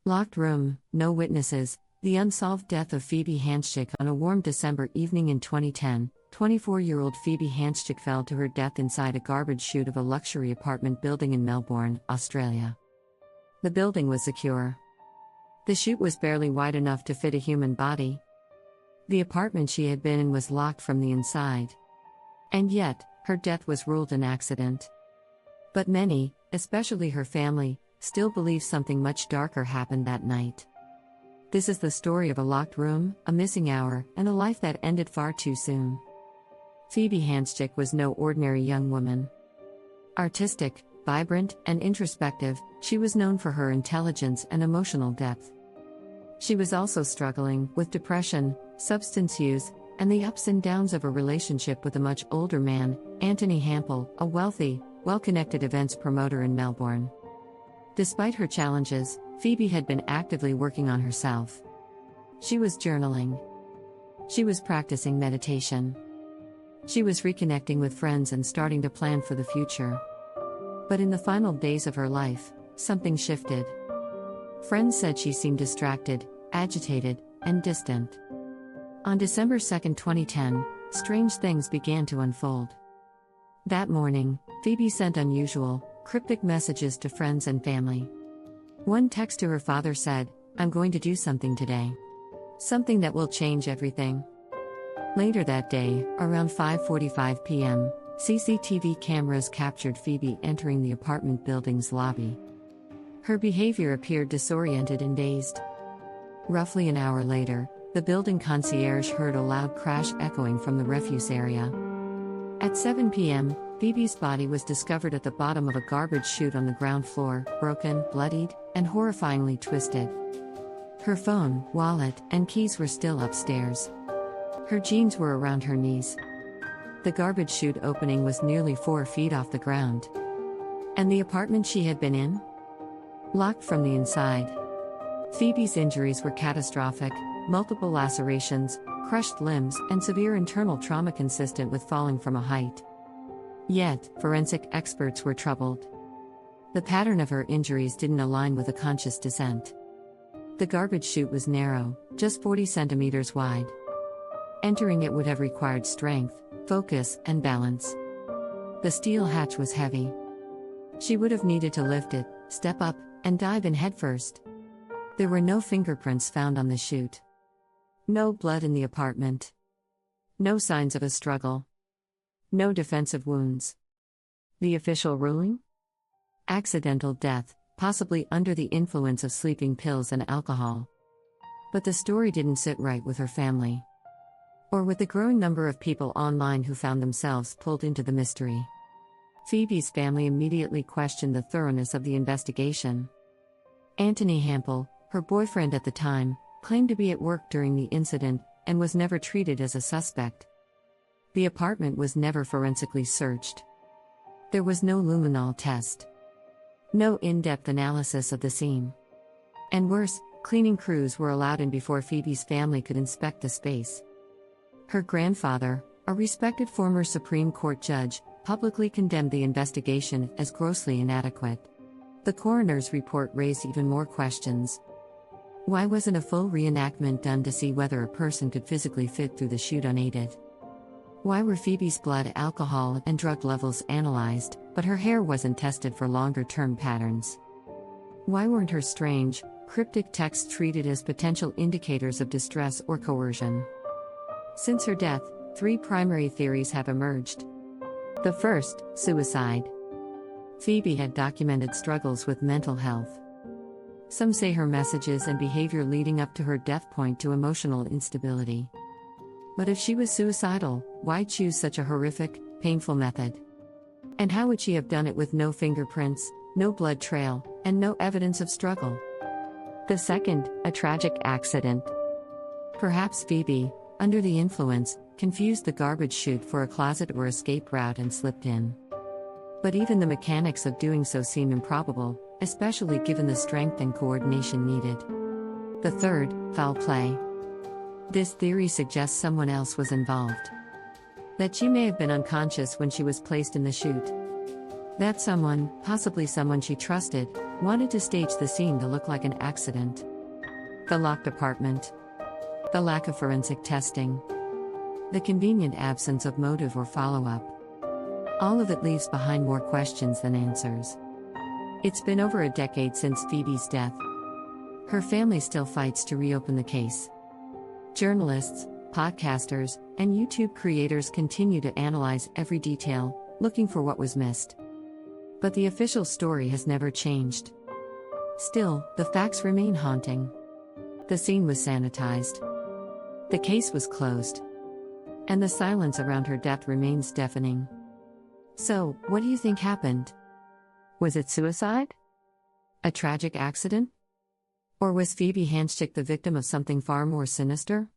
Locked room, no witnesses. The unsolved death of Phoebe Handsjuk. On a warm December evening in 2010, 24-year-old Phoebe Handsjuk fell to her death inside a garbage chute of a luxury apartment building in Melbourne, Australia. The building was secure. The chute was barely wide enough to fit a human body. The apartment she had been in was locked from the inside. And yet, her death was ruled an accident. But many, especially her family, still believe something much darker happened that night. This is the story of a locked room, a missing hour, and a life that ended far too soon. Phoebe Handsjuk was no ordinary young woman. Artistic, vibrant, and introspective, she was known for her intelligence and emotional depth. She was also struggling with depression, substance use, and the ups and downs of a relationship with a much older man, Anthony Hample, a wealthy, well-connected events promoter in Melbourne. Despite her challenges, Phoebe had been actively working on herself. She was journaling. She was practicing meditation. She was reconnecting with friends and starting to plan for the future. But in the final days of her life, something shifted. Friends said she seemed distracted, agitated, and distant. On December 2, 2010, strange things began to unfold. That morning, Phoebe sent unusual, cryptic messages to friends and family. One text to her father said, "I'm going to do something today. Something that will change everything." Later that day, around 5:45 p.m., CCTV cameras captured Phoebe entering the apartment building's lobby. Her behavior appeared disoriented and dazed. Roughly an hour later, the building concierge heard a loud crash echoing from the refuse area. At 7 p.m., Phoebe's body was discovered at the bottom of a garbage chute on the ground floor, broken, bloodied, and horrifyingly twisted. Her phone, wallet, and keys were still upstairs. Her jeans were around her knees. The garbage chute opening was nearly 4 feet off the ground. And the apartment she had been in? Locked from the inside. Phoebe's injuries were catastrophic: multiple lacerations, crushed limbs, and severe internal trauma consistent with falling from a height. Yet, forensic experts were troubled. The pattern of her injuries didn't align with a conscious descent. The garbage chute was narrow, just 40 centimeters wide. Entering it would have required strength, focus, and balance. The steel hatch was heavy. She would have needed to lift it, step up, and dive in headfirst. There were no fingerprints found on the chute. No blood in the apartment. No signs of a struggle. No defensive wounds. The official ruling? Accidental death, possibly under the influence of sleeping pills and alcohol. But the story didn't sit right with her family. Or with the growing number of people online who found themselves pulled into the mystery. Phoebe's family immediately questioned the thoroughness of the investigation. Anthony Hample, her boyfriend at the time, claimed to be at work during the incident and was never treated as a suspect. The apartment was never forensically searched. There was no luminol test. No in-depth analysis of the scene. And worse, cleaning crews were allowed in before Phoebe's family could inspect the space. Her grandfather, a respected former Supreme Court judge, publicly condemned the investigation as grossly inadequate. The coroner's report raised even more questions. Why wasn't a full reenactment done to see whether a person could physically fit through the chute unaided? Why were Phoebe's blood, alcohol, and drug levels analyzed, but her hair wasn't tested for longer-term patterns? Why weren't her strange, cryptic texts treated as potential indicators of distress or coercion? Since her death, 3 primary theories have emerged. The first, suicide. Phoebe had documented struggles with mental health. Some say her messages and behavior leading up to her death point to emotional instability. But if she was suicidal, why choose such a horrific, painful method? And how would she have done it with no fingerprints, no blood trail, and no evidence of struggle? The second, a tragic accident. Perhaps Phoebe, under the influence, confused the garbage chute for a closet or escape route and slipped in. But even the mechanics of doing so seem improbable, especially given the strength and coordination needed. The third, foul play. This theory suggests someone else was involved. That she may have been unconscious when she was placed in the chute. That someone, possibly someone she trusted, wanted to stage the scene to look like an accident. The locked apartment. The lack of forensic testing. The convenient absence of motive or follow-up. All of it leaves behind more questions than answers. It's been over a decade since Phoebe's death. Her family still fights to reopen the case. Journalists, podcasters, and YouTube creators continue to analyze every detail, looking for what was missed. But the official story has never changed. Still, the facts remain haunting. The scene was sanitized. The case was closed. And the silence around her death remains deafening. So, what do you think happened? Was it suicide? A tragic accident? Or was Phoebe Handsjuk the victim of something far more sinister?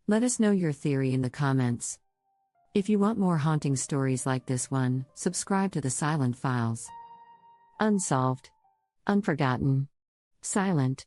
Let us know your theory in the comments. If you want more haunting stories like this one, subscribe to the Silent Files. Unsolved. Unforgotten. Silent.